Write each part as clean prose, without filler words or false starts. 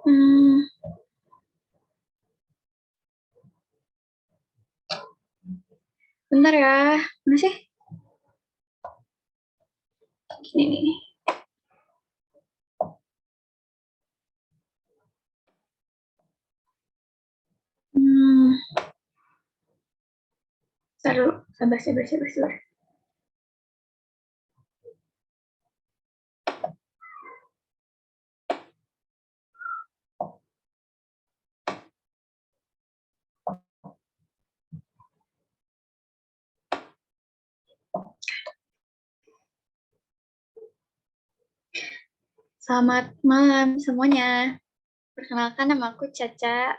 Hmm. Bentar ya, mana sih? Gini nih. Hmm. Sabar. Selamat malam semuanya. Perkenalkan, nama aku Caca.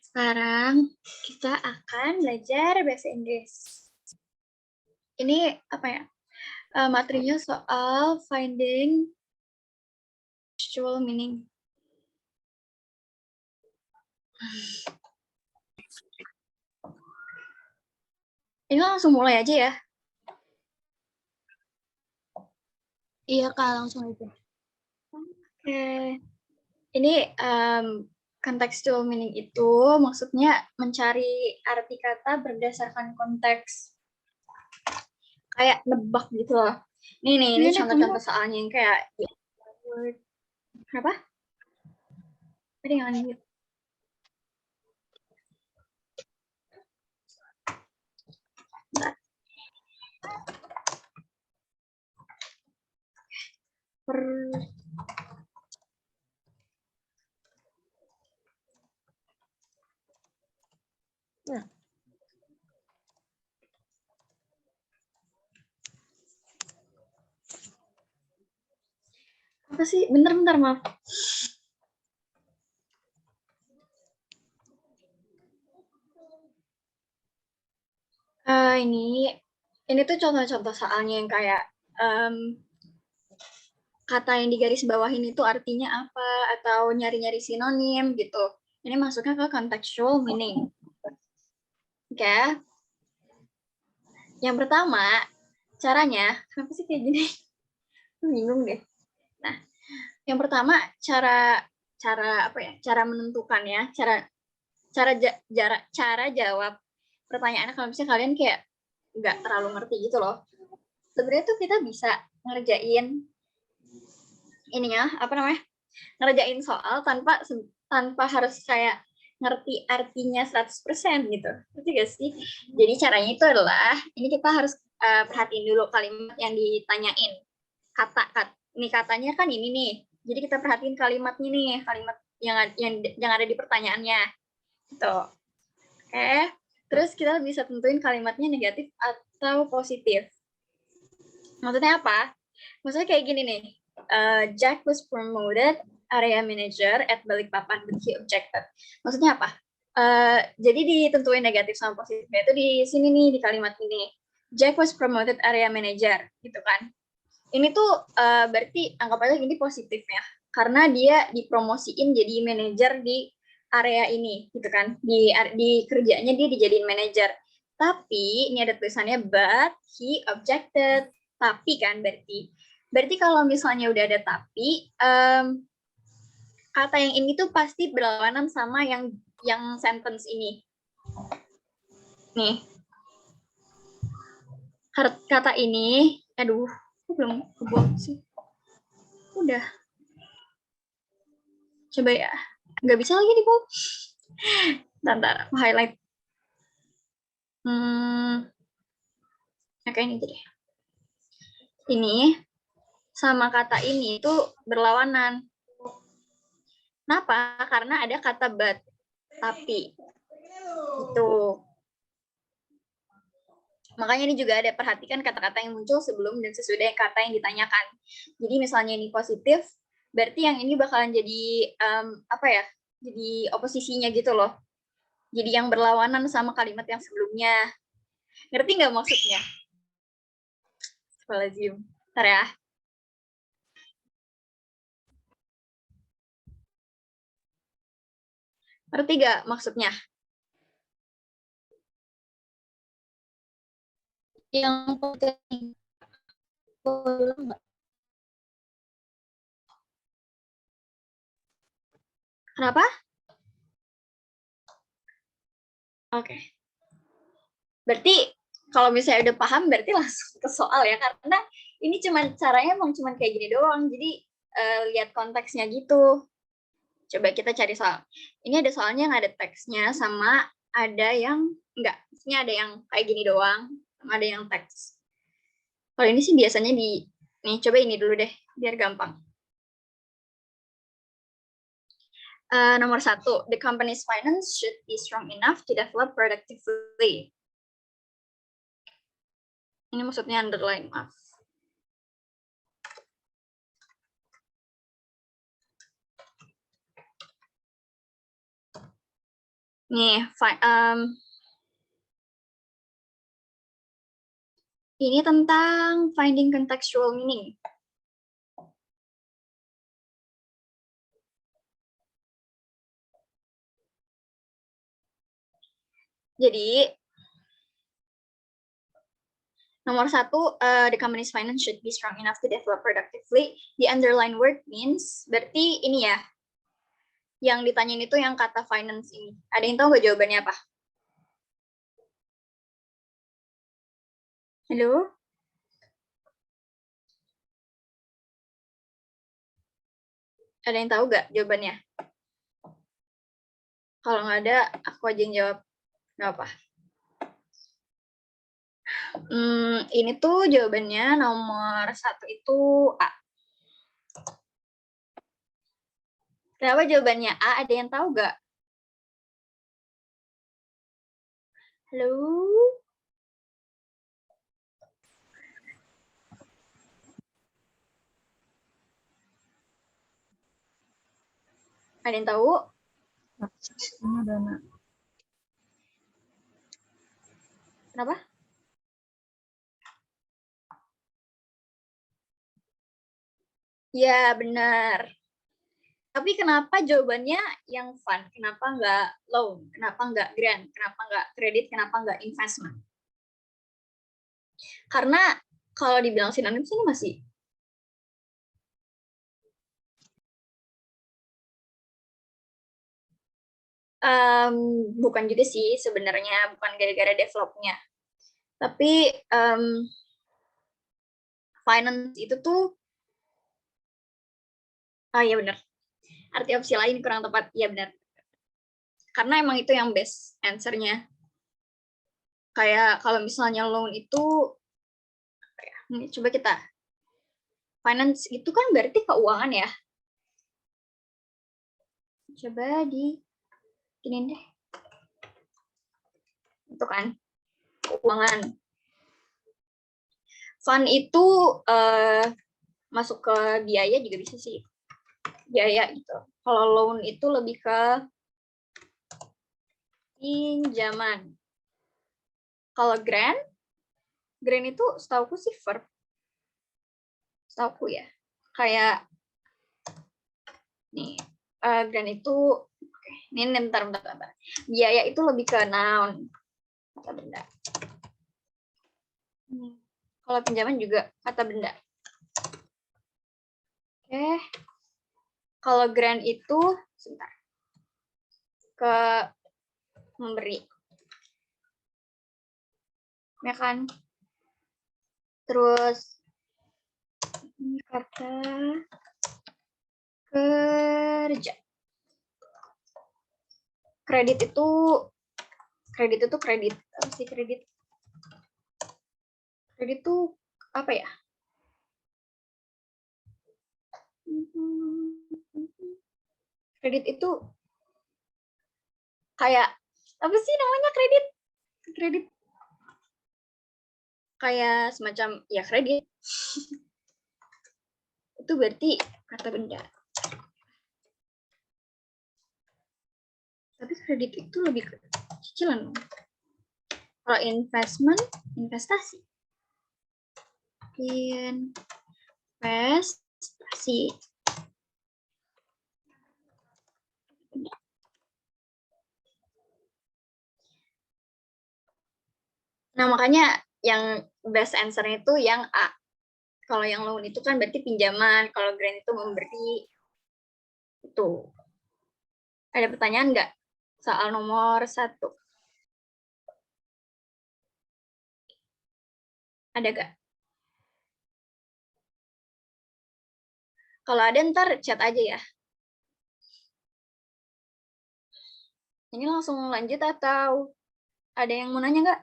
Sekarang kita akan belajar bahasa Inggris. Ini apa ya? Materinya soal finding textual meaning. Ini langsung mulai aja ya. Iya Kak, langsung aja. Oke. Ini contextual meaning itu maksudnya mencari arti kata berdasarkan konteks. Kayak nebak gitu loh. Ini contoh-contoh soalnya yang kayak apa? Tadi yang lanjut. Nah. Apa sih? Bentar, maaf. Ini tuh contoh-contoh soalnya yang kayak kata yang di garis bawahin itu artinya apa, atau nyari-nyari sinonim gitu. Ini masuknya ke contextual meaning. Oke. Yang pertama, caranya, kenapa sih kayak gini? Bingung deh. Nah, yang pertama cara menentukannya, cara jawab pertanyaannya kalau misalnya kalian kayak nggak terlalu ngerti gitu loh. Sebenarnya tuh kita bisa ngerjain ngerjain soal tanpa harus kayak ngerti artinya 100% gitu. Ngerti gak sih? Jadi caranya itu adalah, ini kita harus perhatiin dulu kalimat yang ditanyain. Ini katanya kan ini nih. Jadi kita perhatiin kalimatnya nih, kalimat yang ada di pertanyaannya. Gitu. Oke. Terus kita bisa tentuin kalimatnya negatif atau positif. Maksudnya apa? Maksudnya kayak gini nih. Jack was promoted area manager at Balikpapan, but he objected. Maksudnya apa? Jadi ditentuin negatif sama positifnya itu di sini nih, di kalimat ini. Jack was promoted area manager, gitu kan. Ini tuh berarti anggap aja ini positifnya. Karena dia dipromosiin jadi manajer di area ini, gitu kan. Di kerjanya dia dijadiin manajer. Tapi, ini ada tulisannya, but he objected. Tapi kan berarti kalau misalnya udah ada tapi, kata yang ini tuh pasti berlawanan sama yang sentence ini. Nih. Kata ini, aduh, aku belum kebuang sih. Udah. Coba ya. Nggak bisa lagi nih, Bu. Bentar, aku highlight. Oke, ini deh. Ini sama kata ini itu berlawanan. Kenapa? Karena ada kata but, tapi. Itu. Makanya ini juga ada perhatikan kata-kata yang muncul sebelum dan sesudah kata yang ditanyakan. Jadi misalnya ini positif, berarti yang ini bakalan jadi jadi oposisinya gitu loh. Jadi yang berlawanan sama kalimat yang sebelumnya. Ngerti nggak maksudnya? Lazim. Bentar ya. Ngerti nggak maksudnya? Yang penting Kenapa? Oke. Berarti kalau misalnya udah paham berarti langsung ke soal ya, karena ini caranya emang cuman kayak gini doang. Jadi lihat konteksnya gitu. Coba kita cari soal. Ini ada soalnya yang ada teksnya sama ada yang enggak. Maksudnya ada yang kayak gini doang, sama ada yang teks. Kalau ini sih biasanya nih coba ini dulu deh, biar gampang. Nomor 1, the company's finance should be strong enough to develop productively. Ini maksudnya underline, maaf. Nih, ini tentang finding contextual meaning. Jadi, nomor 1, the company's finance should be strong enough to develop productively. The underline word means, berarti ini ya, yang ditanyain itu yang kata finance ini. Ada yang tahu nggak jawabannya apa? Halo? Ada yang tahu nggak jawabannya? Kalau nggak ada, aku aja yang jawab. Nggak apa. Ini tuh jawabannya nomor 1 itu A. Kenapa jawabannya A? Ada yang tahu nggak? Halo? Ada yang tahu? Kenapa? Ya, benar. Tapi kenapa jawabannya yang fund? Kenapa nggak loan? Kenapa nggak grant? Kenapa nggak kredit? Kenapa nggak investment? Karena kalau dibilang sinonim sini masih bukan juga sih sebenarnya, bukan gara-gara developnya. Tapi finance itu tuh, ya benar. Arti opsi lain kurang tepat, ya benar. Karena emang itu yang best answer-nya. Kayak kalau misalnya loan itu, ini coba kita. Finance itu kan berarti keuangan ya. Coba gini deh. Itu kan keuangan. Fund itu masuk ke biaya juga bisa sih. Biaya gitu. Kalau loan itu lebih ke pinjaman. Kalau grant itu setauku sih verb. Setauku ya. Kayak nih, grant itu, ini bentar. Biaya itu lebih ke noun, kata benda. Kalau pinjaman juga kata benda. Oke. Kalau grant itu, sebentar, ke memberi. Ya kan? Terus ini kata kerja. Kredit itu kredit. Apa sih kredit? Kredit itu apa ya? Kredit itu kayak apa sih namanya kredit? Kredit kayak semacam ya kredit. Itu berarti kata benda. Tapi kredit itu lebih ke cicilan. Kalau investment, investasi. Investasi. Nah, makanya yang best answer itu yang A. Kalau yang loan itu kan berarti pinjaman, kalau grant itu memberi. Itu. Ada pertanyaan nggak? Soal nomor 1. Ada nggak? Kalau ada ntar chat aja ya. Ini langsung lanjut atau ada yang mau nanya nggak?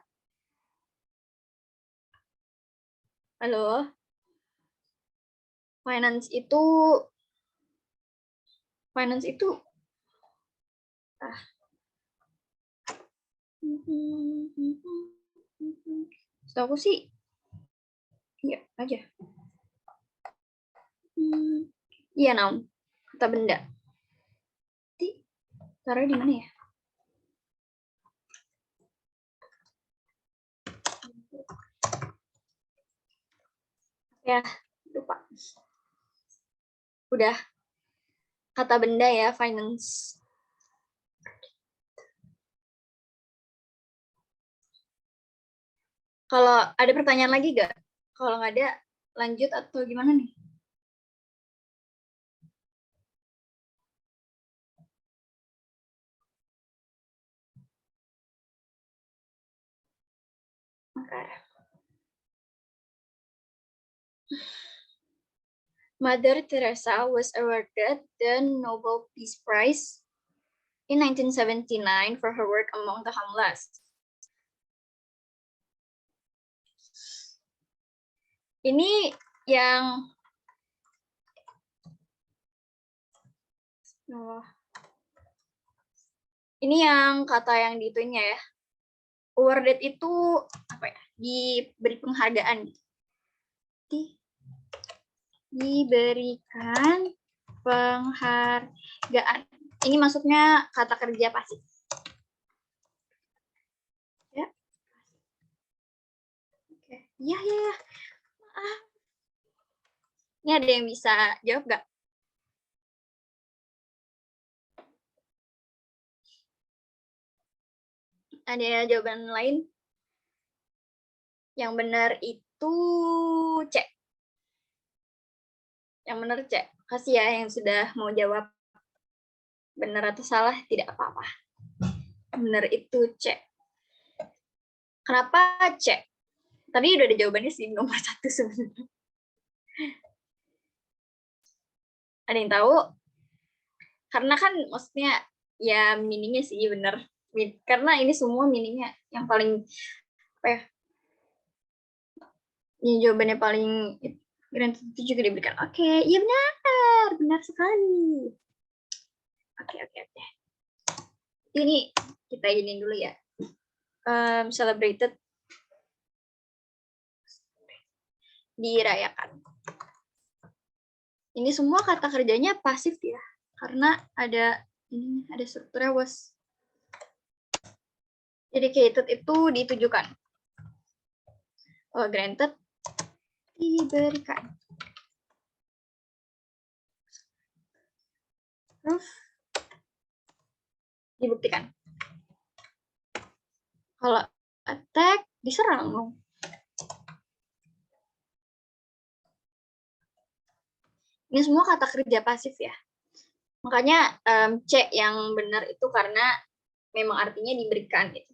Halo? Finance itu setahu aku sih iya aja. Iya, Naum. Kata benda. Taruh di mana ya? Ya, lupa. Udah. Kata benda ya, finance. Kalau ada pertanyaan lagi gak? Kalau nggak ada, lanjut atau gimana nih? Oke. Mother Teresa was awarded the Nobel Peace Prize in 1979 for her work among the homeless. Ini yang kata yang ditunya ya. Awarded itu apa ya? Diberi penghargaan. Diberikan penghargaan. Ini maksudnya kata kerja pasif. Ya. Oke. Iya. Maaf. Ini ada yang bisa jawab nggak? Ada jawaban lain? Yang benar itu C. Yang benar C. Kasih ya yang sudah mau jawab. Benar atau salah tidak apa-apa. Benar itu C. Kenapa C? Tadi udah ada jawabannya sih nomor 1 sebenarnya. Ada yang tahu? Karena kan maksudnya ya meaningnya sih benar. Karena ini semua meaningnya yang paling apa ya? Ini jawabannya paling itu juga diberikan. Oke, iya benar sekali. Oke. Ini kita izinin dulu ya. Celebrated dirayakan. Ini semua kata kerjanya pasif ya, karena ada strukturnya was. Dedicated itu ditujukan. Granted diberikan. Proof dibuktikan. Kalau attack diserang dong. Ini semua kata kerja pasif ya. Makanya C yang benar itu karena memang artinya diberikan gitu.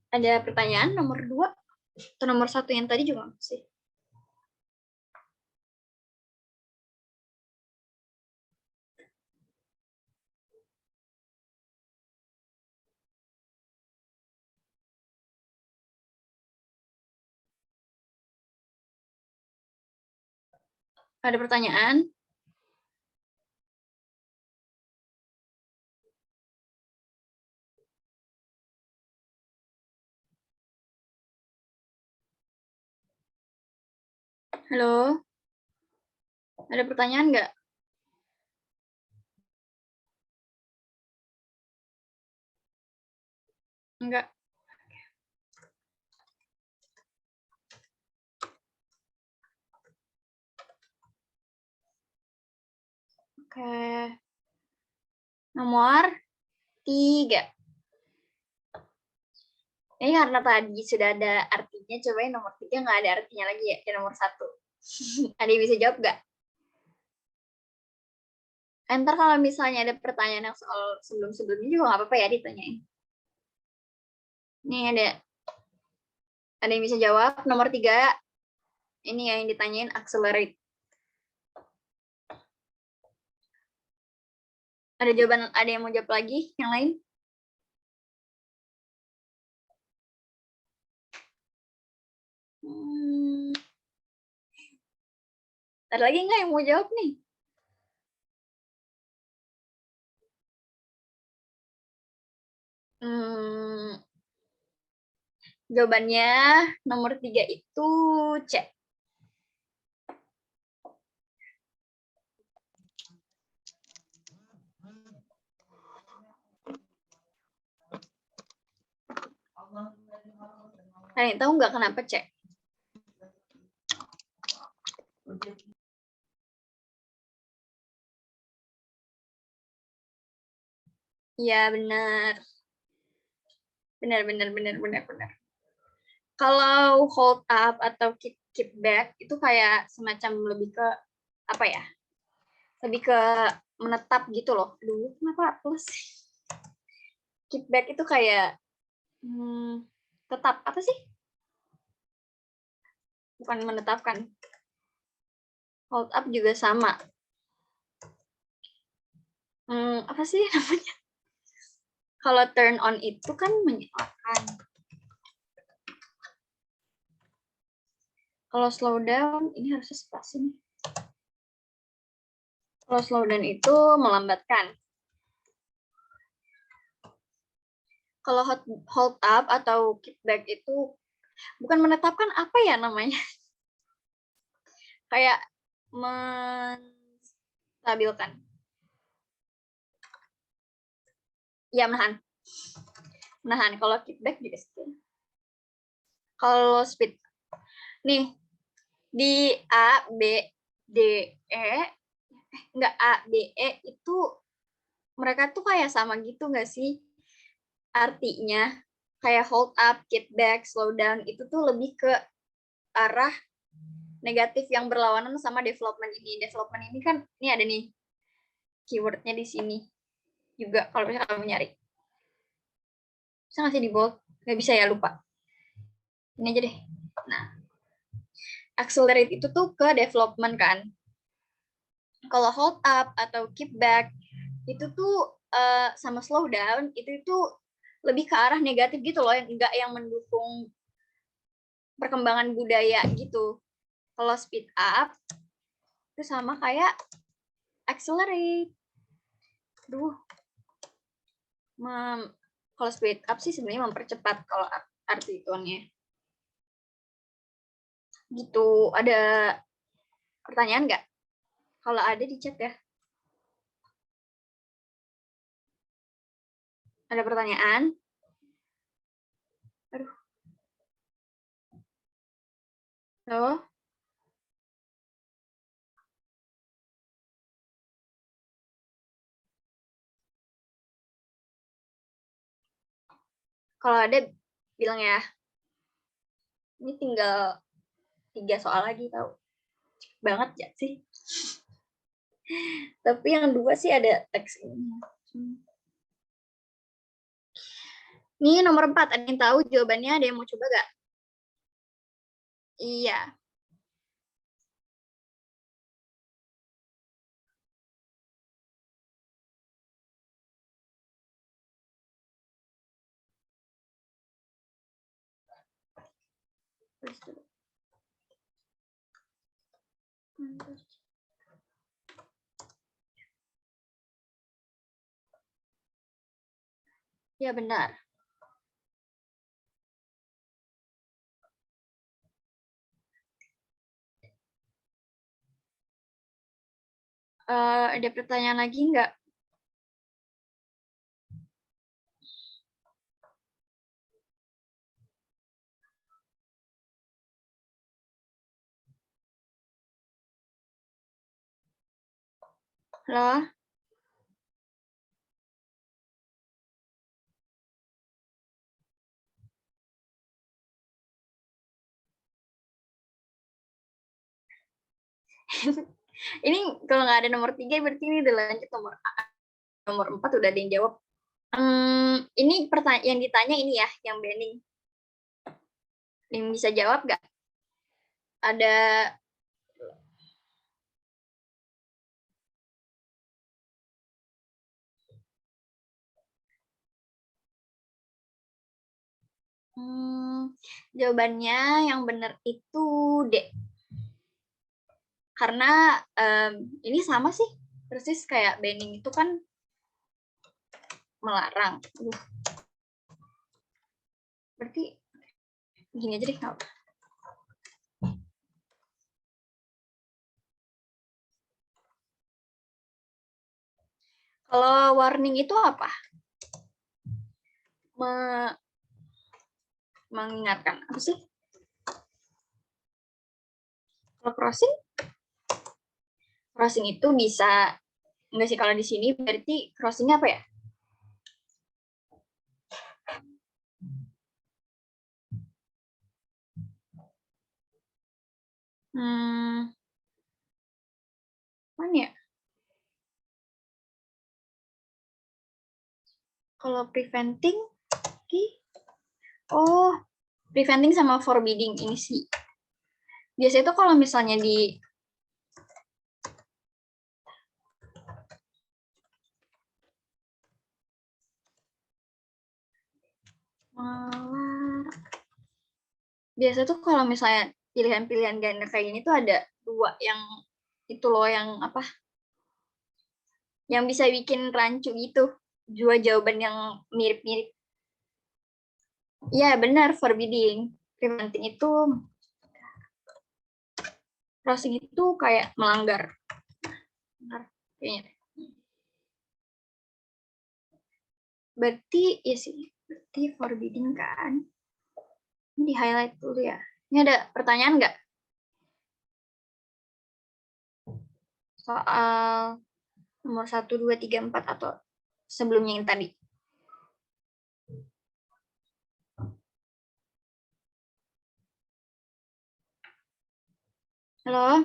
Ada pertanyaan nomor 2 atau nomor 1 yang tadi juga sih? Ada pertanyaan? Halo? Ada pertanyaan nggak? Enggak. Oke. Nomor 3. Ini karena tadi sudah ada artinya, coba yang nomor 3 nggak ada artinya lagi ya, yang nomor 1. Ada yang bisa jawab nggak? Ntar kalau misalnya ada pertanyaan yang soal sebelum-sebelumnya juga nggak apa-apa ya ditanyain. Nih ada yang bisa jawab. Nomor 3, ini yang ditanyain accelerate. Ada jawaban, ada yang mau jawab lagi? Yang lain? Ada lagi nggak yang mau jawab nih? Jawabannya nomor 3 itu C. Kalian tahu nggak kenapa C? Iya, benar. Benar. Kalau hold up atau keep back itu kayak semacam lebih ke apa ya? Lebih ke menetap gitu loh. Aduh, kenapa plus? Keep back itu kayak tetap apa sih? Bukan menetapkan. Hold up juga sama. Apa sih namanya? Kalau turn on itu kan menyalakan. Kalau slow down, ini harusnya spasi nih. Kalau slow down itu melambatkan. Kalau hold up atau keep back itu bukan menetapkan, apa ya namanya? Kayak menstabilkan. Ya, menahan. Kalau keep back juga sih. Kalau speed. Nih, di A, B, D, E, enggak A, B, E itu mereka tuh kayak sama gitu nggak sih? Artinya kayak hold up, keep back, slow down itu tuh lebih ke arah negatif yang berlawanan sama development ini. Development ini kan ini ada nih keywordnya di sini juga kalau misalnya kamu nyari. Bisa nggak sih di bold? Nggak bisa ya, lupa. Ini aja deh. Nah, accelerate itu tuh ke development kan. Kalau hold up atau keep back itu tuh sama slow down itu lebih ke arah negatif gitu loh, yang enggak yang mendukung perkembangan budaya gitu. Kalau speed up itu sama kayak accelerate. Kalau speed up sih sebenarnya mempercepat kalau arti ituannya. Gitu. Ada pertanyaan nggak? Kalau ada di chat ya. Ada pertanyaan? Aduh. Halo? Kalau ada bilang ya. Ini tinggal 3 soal lagi tau. Cepet banget ya sih. Tapi yang 2 sih ada teks ini. Nih nomor 4, ada yang tahu jawabannya? Ada yang mau coba gak? Iya. Ya benar. Ada pertanyaan lagi nggak? Halo? Ini kalau nggak ada nomor 3 berarti ini udah lanjut nomor 4 udah ada yang jawab. Ini pertanyaan yang ditanya ini ya, yang Bening. Yang bisa jawab nggak? Ada jawabannya yang benar itu D. Karena ini sama sih, persis kayak Bening itu kan melarang. Berarti gini aja deh. Kalau warning itu apa? Mengingatkan apa sih? Kalau crossing itu bisa enggak sih, kalau di sini berarti crossingnya apa ya? Mana ya? Kalau preventing, preventing sama forbidding ini sih. Biasanya itu kalau misalnya di biasa tuh kalau misalnya pilihan-pilihan ganda kayak gini tuh ada 2 yang itu loh, yang apa? Yang bisa bikin rancu gitu. 2 jawaban yang mirip-mirip. Ya, benar, forbidding. Preventing itu crossing itu kayak melanggar. Kayaknya. Berarti ya sih, berarti forbidding kan. Ini di highlight dulu ya. Ini ada pertanyaan nggak? Soal nomor 1, 2, 3, 4 atau sebelumnya yang tadi. Halo?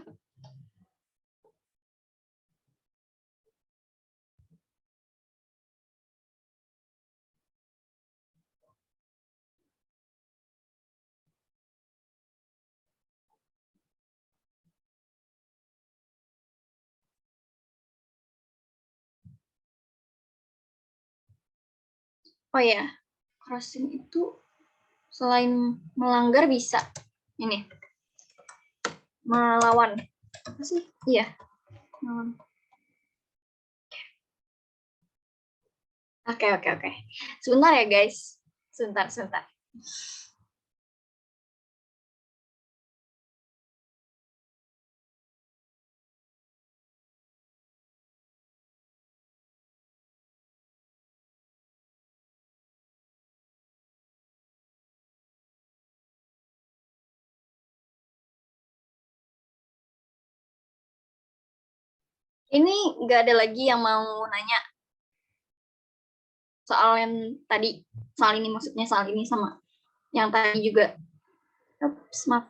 Oh ya, crossing itu selain melanggar bisa ini melawan. Apa sih? Iya, melawan. Oke. Sebentar ya guys. Sebentar. Ini nggak ada lagi yang mau nanya soal yang tadi. Soal ini maksudnya, soal ini sama yang tadi juga. Ups, maaf.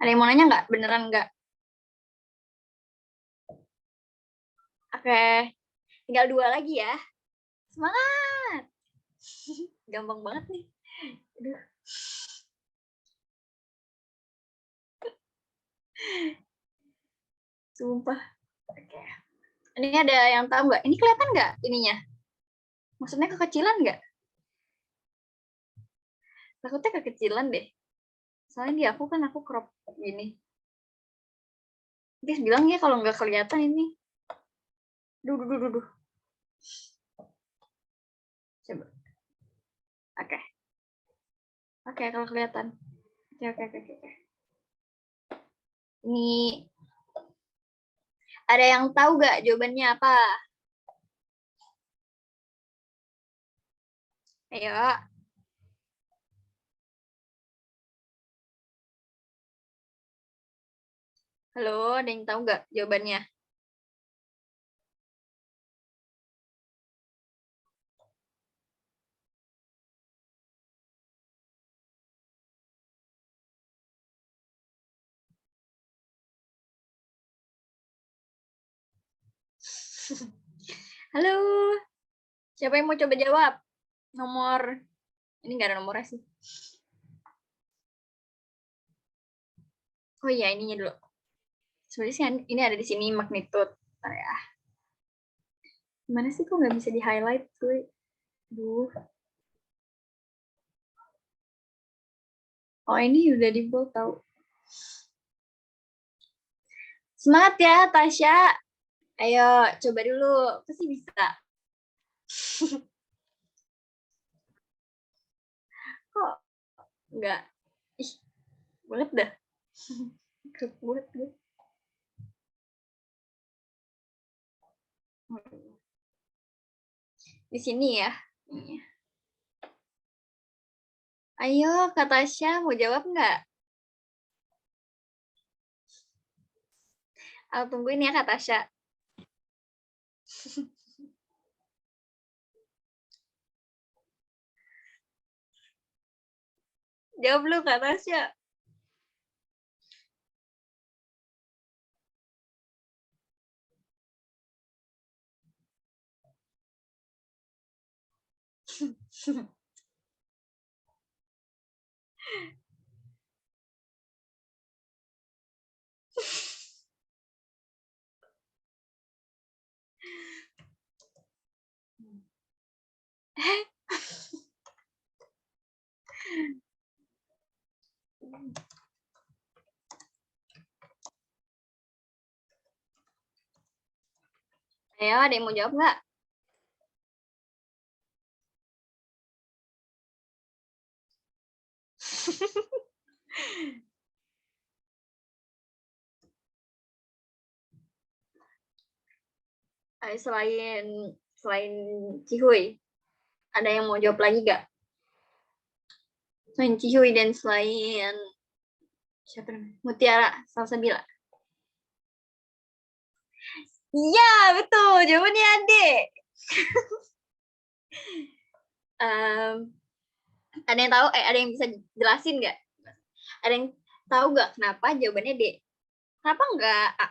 Ada yang mau nanya nggak? Beneran nggak? Oke, tinggal 2 lagi ya. Semangat! Gampang banget nih. Aduh. Sumpah. Oke. Ini ada yang tahu nggak? Ini kelihatan nggak ininya? Maksudnya kekecilan nggak? Takutnya kekecilan deh. Soalnya di aku kan aku crop gini. Guys bilang ya kalau nggak kelihatan ini. Duh. Coba. Oke, kalau kelihatan. Oke. Ini ada yang tahu nggak jawabannya apa? Ayo. Halo, ada yang tahu nggak jawabannya? Halo, siapa yang mau coba jawab? Nomor, ini nggak ada nomornya sih. Oh iya, ininya dulu. Sebenarnya sih ini ada di sini magnitude. Bentar ya. Gimana sih kok nggak bisa di highlight tuh? Duh. Oh ini udah di bold tau. Semangat ya Tasya. Ayo coba dulu. Pasti bisa. Kok nggak? Ih, bulet dah. Bulet gue. Di sini ya. Ayo Kak Tasya mau jawab nggak? Aku tungguin ya Kak Tasya. Jawab lu Kak Tasya. Ayo, ada yang mau jawab nggak? Ayo, selain Cihuy, ada yang mau jawab lagi nggak? Selain Cihuy dan selain siapa namanya? Mutiara Salsabila. Iya, betul. Jawabannya Ade. Ada yang tahu? Ada yang bisa jelasin nggak? Ada yang tahu nggak kenapa jawabannya D? Kenapa nggak A?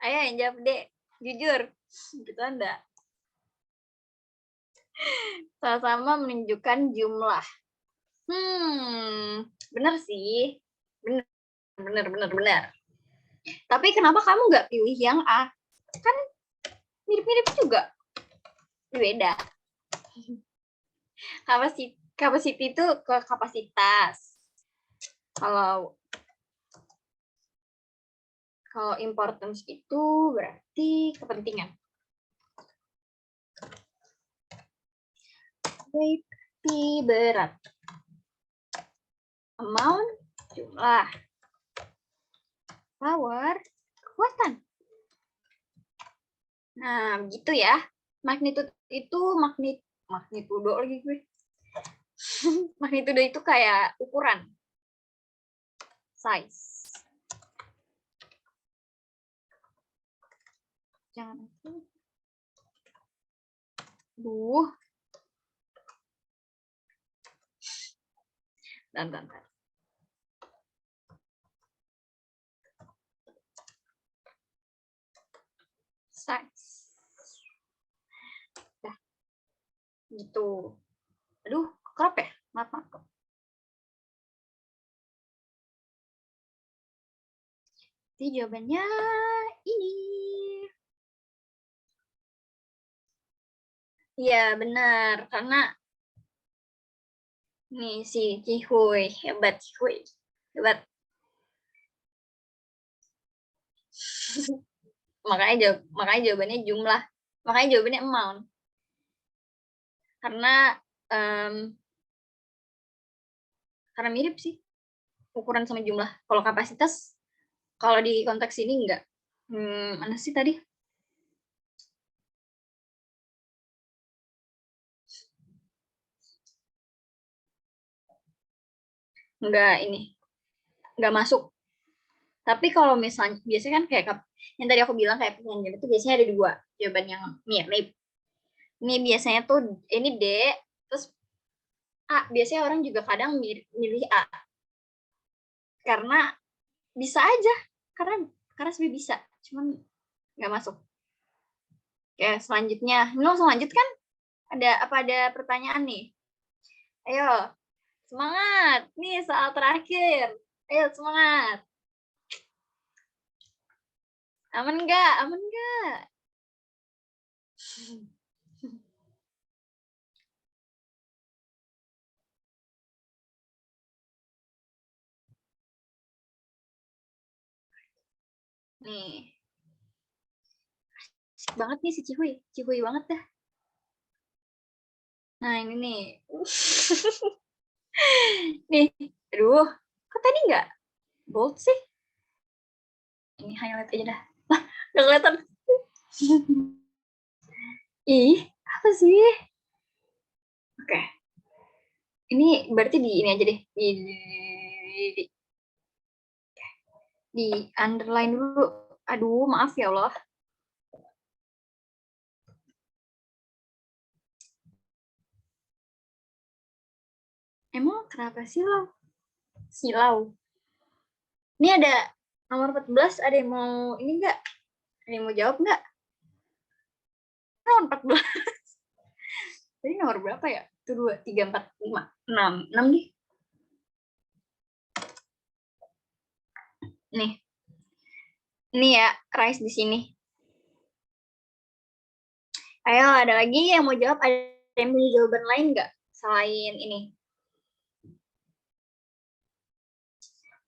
Ayo yang jawab D. Jujur. Gitu Anda. Sama-sama menunjukkan jumlah. Benar sih. Benar. Tapi kenapa kamu nggak pilih yang A? Kan mirip-mirip juga. Beda. Capacity itu ke kapasitas. Kalau importance itu berarti kepentingan. Weight berat. Amount jumlah. Power kekuatan. Nah, begitu ya. Magnitude itu magnitudo lagi gue. Magnitudo itu kayak ukuran. Size. Jangan itu. Dan. Size. Dah. Gitu. Aduh, kerap ya? Maaf. Jadi jawabannya ini. Iya, benar. Karena nih si Cihuy, hebat Cihuy. Hebat. makanya jawabannya jumlah. Makanya jawabannya amount. Karena mirip sih ukuran sama jumlah. Kalau kapasitas, kalau di konteks ini enggak. Mana sih tadi? Enggak masuk. Tapi kalau misalnya biasanya kan kayak yang tadi aku bilang kayak pertanyaan itu biasanya ada dua jawaban yang mirip. Ini biasanya tuh ini D, terus A. Biasanya orang juga kadang milih A. Karena bisa aja. Karena sebenarnya bisa. Cuman nggak masuk. Oke, selanjutnya. Ini langsung lanjut kan? Ada pertanyaan nih? Ayo, semangat. Nih soal terakhir. Ayo, semangat. Aman nggak? Aman nggak? Nih. Asik banget nih si Cihuy. Cihuy banget dah. Nah, ini nih. Nih. Aduh. Kok tadi nggak bold sih? Ini highlight aja dah. Lah, nggak kelihatan. Ih, apa sih? Oke. Ini berarti di ini aja deh. Di underline dulu. Aduh, maaf ya Allah. Emang kenapa silau? Silau. Ini ada nomor 14, ada yang mau ini enggak? Ada yang mau jawab enggak? Nomor 14. Jadi nomor berapa ya? Itu 2, 3, 4, 5, 6. 6 nih. Nih. Ini ya, Rice di sini. Ayo, ada lagi yang mau jawab? Ada yang punya jawaban lain nggak? Selain ini.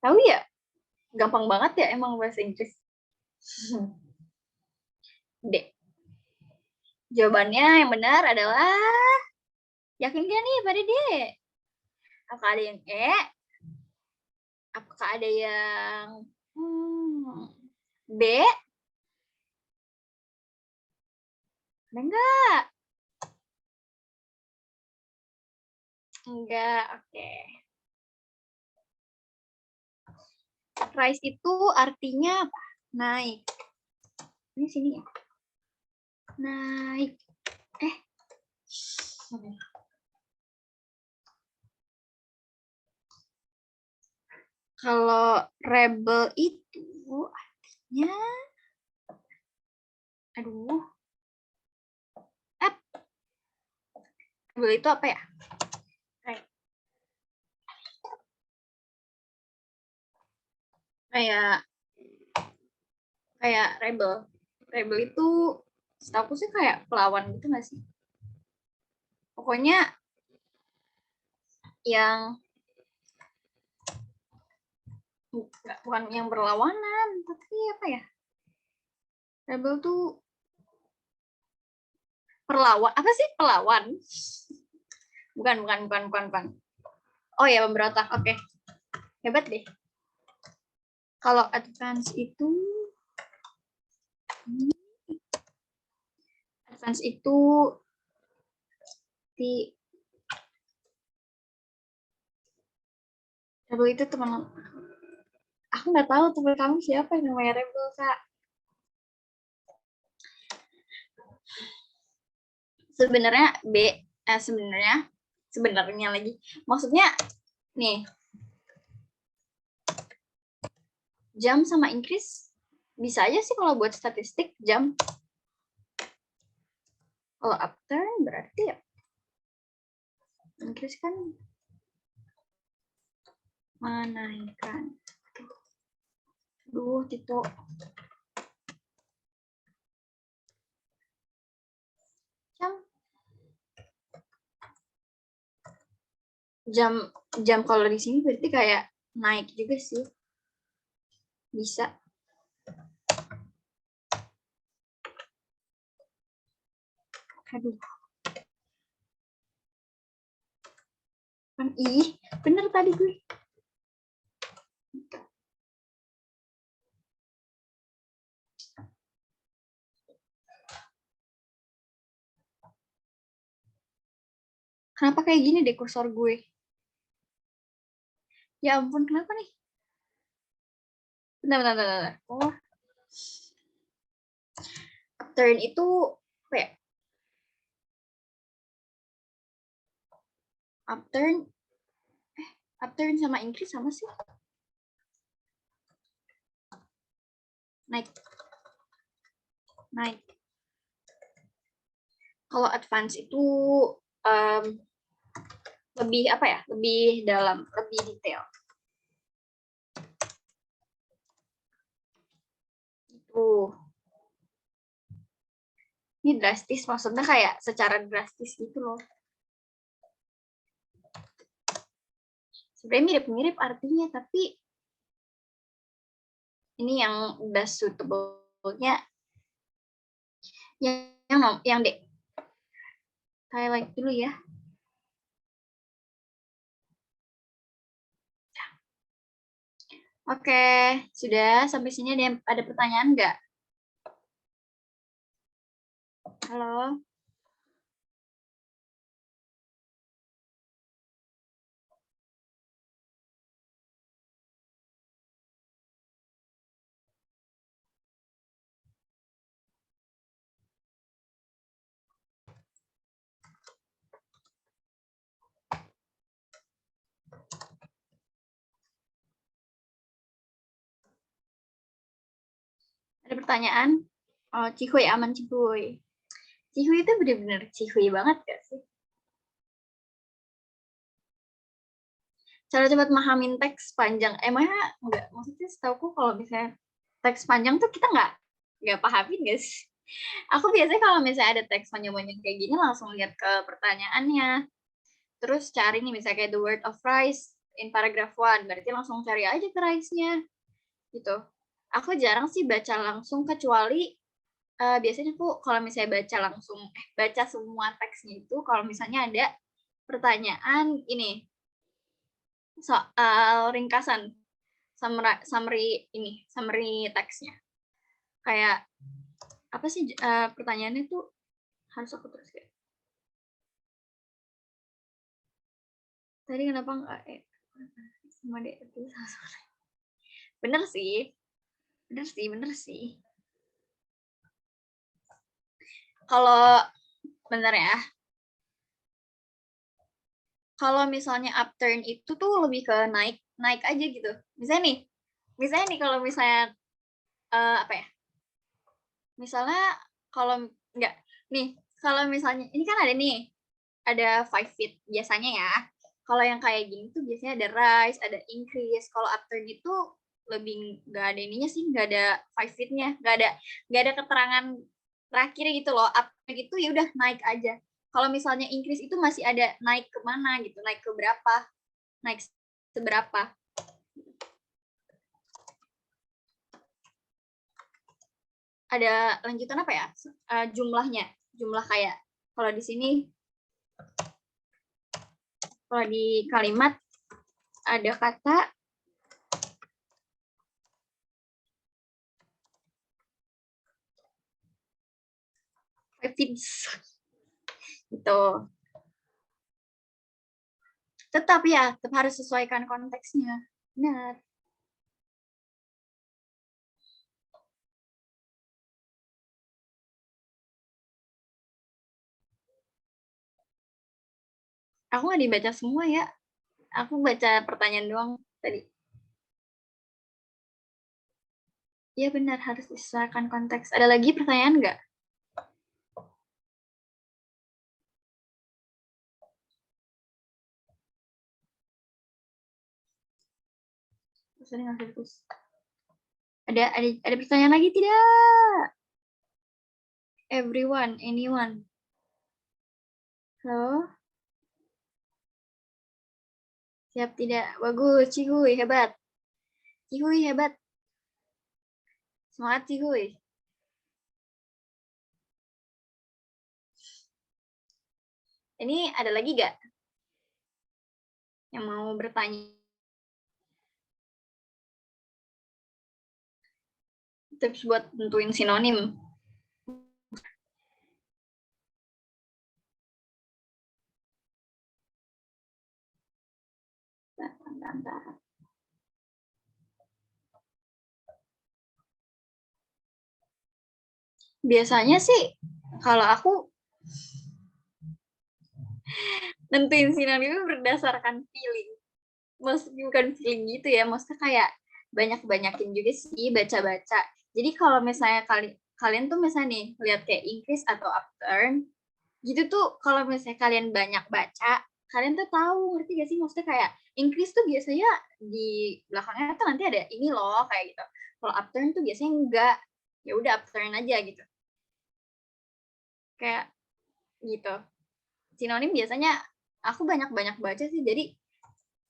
Tahu ya? Gampang banget ya emang bahasa Inggris. D. Jawabannya yang benar adalah, yakin gak nih pada D? Apakah ada yang E? Apakah ada yang B? Ada enggak? Enggak, oke. Rise itu artinya apa? Naik. Ini sini ya. Naik. Kalau rebel itu artinya, aduh, rebel itu apa ya? Kayak rebel. Rebel itu setahu sih kayak pelawan gitu nggak sih? Pokoknya yang bukan yang berlawanan, tapi apa ya? Rebel tuh perlawan, apa sih pelawan? Bukan. Oh ya, pemberontak. Oke. Hebat deh. Kalau advance itu di Rebel itu teman, aku nggak tahu teman kamu siapa yang namanya Rebel, Kak. Sebenarnya sebenarnya lagi. Maksudnya nih, jam sama increase bisa aja sih kalau buat statistik jam. Kalau upturn berarti ya increase kan menaikkan. Duh, Tito. Jam kalau di sini berarti kayak naik juga sih. Bisa. Aduh. Kan bener tadi gue. Kenapa kayak gini deh kursor gue? Ya ampun, kenapa nih? Bentar. Oh. Upturn itu apa ya? Upturn sama increase sama sih. Naik. Kalau advance itu lebih apa ya? Lebih dalam, lebih detail. Itu. Ini drastis, maksudnya kayak secara drastis gitu loh. Sebenarnya mirip-mirip artinya, tapi ini yang udah suitable-nya yang D. Highlight dulu ya. Oke, sudah sampai sini ada pertanyaan nggak? Halo? Ada pertanyaan? Oh, Cihuy aman Cihuy. Cihuy itu bener-bener Cihuy banget gak sih? Cara cepat memahami teks panjang. Emangnya enggak? Maksudnya setauku kalau misalnya teks panjang tuh kita nggak pahamin gak sih? Aku biasanya kalau misalnya ada teks panjang-panjang kayak gini langsung lihat ke pertanyaannya. Terus cari nih misalnya kayak the word of rice in paragraph 1. Berarti langsung cari aja ke rice-nya. Gitu. Aku jarang sih baca langsung kecuali biasanya aku kalau misalnya baca semua teksnya itu kalau misalnya ada pertanyaan ini soal ringkasan summary teksnya. Kayak apa sih pertanyaannya tuh harus aku terus kayak. Tadi kenapa enggak sama deh itu bener sih. Kalau bener ya, kalau misalnya upturn itu tuh lebih ke naik aja gitu. Misalnya nih kalau misalnya apa ya? Misalnya kalau enggak nih, kalau misalnya ini kan ada 5 feet biasanya ya. Kalau yang kayak gini tuh biasanya ada rise, ada increase. Kalau upturn itu lebih nggak ada ininya sih, nggak ada 5 feet-nya, nggak ada keterangan terakhir gitu loh. Upturn itu ya udah naik aja. Kalau misalnya increase itu masih ada naik kemana gitu, naik ke berapa, naik seberapa. Ada lanjutan apa ya? Jumlahnya, jumlah kayak kalau di sini, kalau di kalimat ada kata feeds gitu. Tetap harus sesuaikan konteksnya. Benar. Aku nggak dibaca semua ya. Aku baca pertanyaan doang tadi. Iya benar, harus disesuaikan konteks. Ada lagi pertanyaan nggak? Ada pertanyaan lagi tidak? Everyone, anyone. Halo? Siap tidak? Bagus, Cihuy, hebat. Cihuy, hebat. Semangat, Cihuy. Ini ada lagi nggak yang mau bertanya? Tips buat tentuin sinonim. Bentar. Biasanya sih kalau aku nentuin sinonim berdasarkan feeling. Maksudnya bukan feeling gitu ya, maksudnya kayak banyak-banyakin juga sih baca-baca. Jadi kalau misalnya kalian tuh misalnya nih lihat kayak increase atau upturn, gitu tuh kalau misalnya kalian banyak baca, kalian tuh tahu, ngerti gak sih? Maksudnya kayak increase tuh biasanya di belakangnya tuh nanti ada ini loh kayak gitu. Kalau upturn tuh biasanya enggak, ya udah upturn aja gitu. Kayak gitu. Sinonim biasanya aku banyak-banyak baca sih, jadi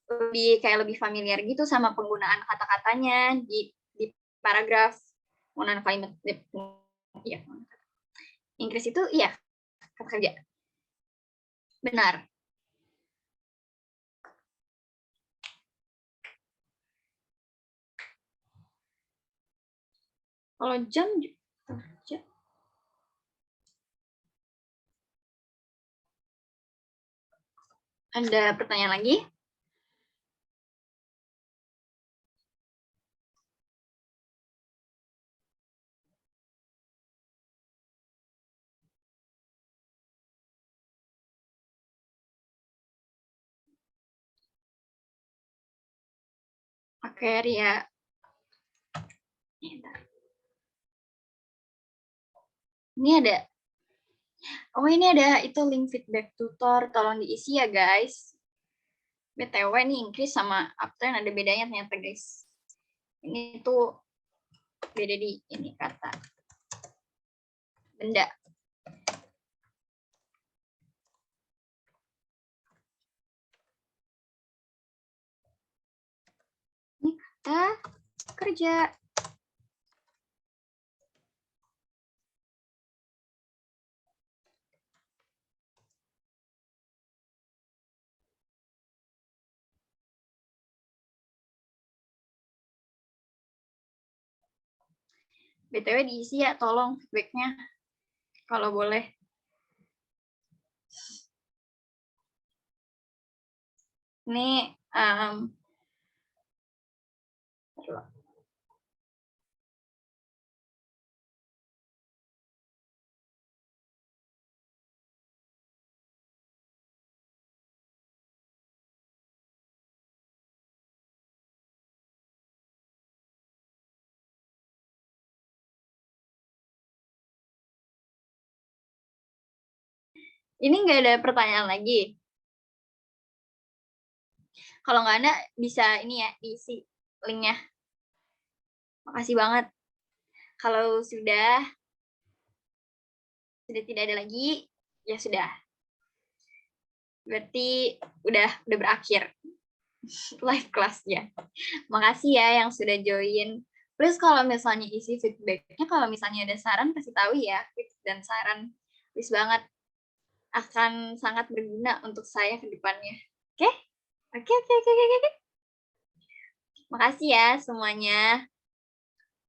lebih familiar gitu sama penggunaan kata-katanya di paragraf penggunaan kalimat ya. Inggris itu iya kata kerja. Benar. Kalau jam ada pertanyaan lagi? Oke, Ria. Ini ada. Oh, ini ada itu link feedback tutor. Tolong diisi ya, guys. BTW nih, increase sama upturn ada bedanya ternyata, guys. Ini tuh beda di ini kata. Benda. Ini kata kerja. BTW diisi ya, tolong feedbacknya kalau boleh. Ini ini nggak ada pertanyaan lagi. Kalau nggak ada, bisa ini ya, diisi linknya. Makasih banget. Kalau sudah tidak ada lagi, ya sudah. Berarti udah berakhir live class-nya. Makasih ya yang sudah join. Please kalau misalnya isi feedback-nya, kalau misalnya ada saran, kasih tahu ya. Dan saran, please banget. Akan sangat berguna untuk saya ke depannya. Oke? Oke. Makasih ya semuanya.